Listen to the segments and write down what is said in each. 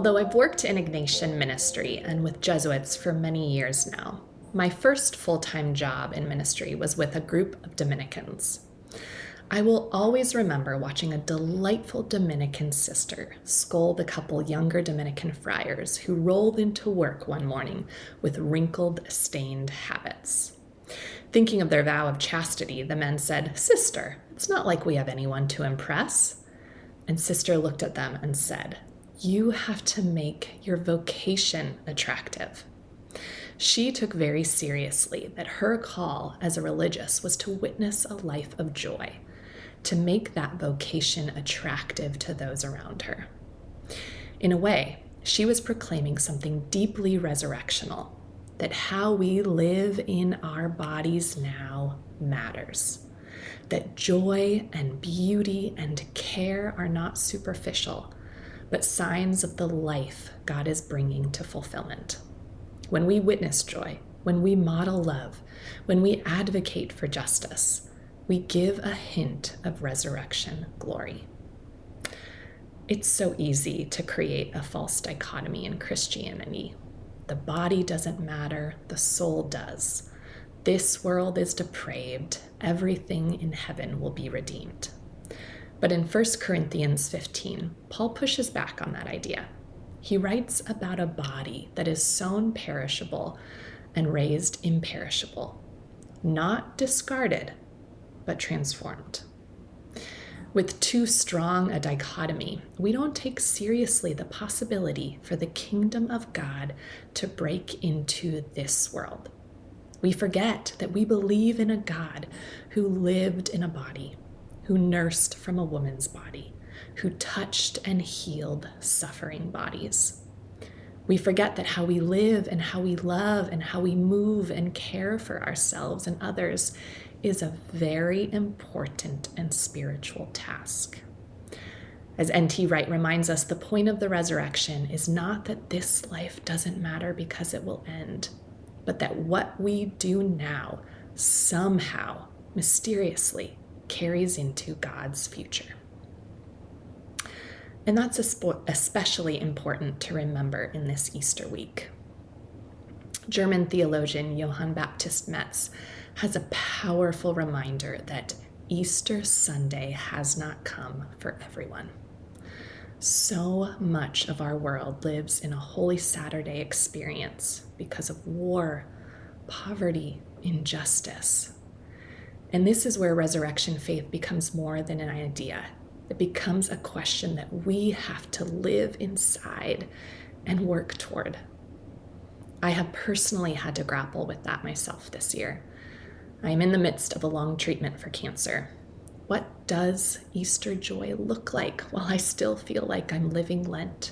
Although I've worked in Ignatian ministry and with Jesuits for many years now, my first full-time job in ministry was with a group of Dominicans. I will always remember watching a delightful Dominican sister scold a couple younger Dominican friars who rolled into work one morning with wrinkled, stained habits. Thinking of their vow of chastity, the men said, "Sister, it's not like we have anyone to impress." And Sister looked at them and said, "You have to make your vocation attractive." She took very seriously that her call as a religious was to witness a life of joy, to make that vocation attractive to those around her. In a way, she was proclaiming something deeply resurrectional, that how we live in our bodies now matters, that joy and beauty and care are not superficial, but signs of the life God is bringing to fulfillment. When we witness joy, when we model love, when we advocate for justice, we give a hint of resurrection glory. It's so easy to create a false dichotomy in Christianity. The body doesn't matter, the soul does. This world is depraved, everything in heaven will be redeemed. But in 1 Corinthians 15, Paul pushes back on that idea. He writes about a body that is sown perishable and raised imperishable, not discarded, but transformed. With too strong a dichotomy, we don't take seriously the possibility for the kingdom of God to break into this world. We forget that we believe in a God who lived in a body, who nursed from a woman's body, who touched and healed suffering bodies. We forget that how we live and how we love and how we move and care for ourselves and others is a very important and spiritual task. As N.T. Wright reminds us, the point of the resurrection is not that this life doesn't matter because it will end, but that what we do now somehow, mysteriously, carries into God's future. And that's especially important to remember in this Easter week. German theologian Johann Baptist Metz has a powerful reminder that Easter Sunday has not come for everyone. So much of our world lives in a Holy Saturday experience because of war, poverty, injustice. And this is where resurrection faith becomes more than an idea. It becomes a question that we have to live inside and work toward. I have personally had to grapple with that myself this year. I am in the midst of a long treatment for cancer. What does Easter joy look like while I still feel like I'm living Lent?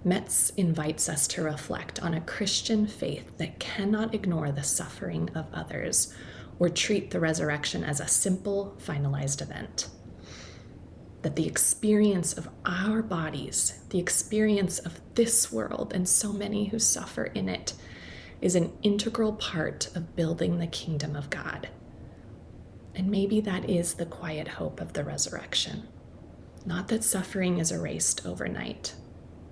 Metz invites us to reflect on a Christian faith that cannot ignore the suffering of others or treat the resurrection as a simple, finalized event. That the experience of our bodies, the experience of this world and so many who suffer in it, is an integral part of building the kingdom of God. And maybe that is the quiet hope of the resurrection. Not that suffering is erased overnight,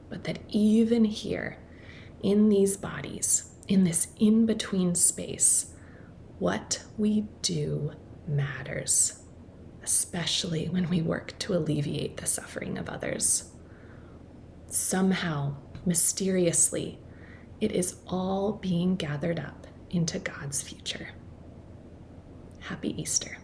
but that even here, in these bodies, in this in-between space, what we do matters, especially when we work to alleviate the suffering of others. Somehow, mysteriously, it is all being gathered up into God's future. Happy Easter.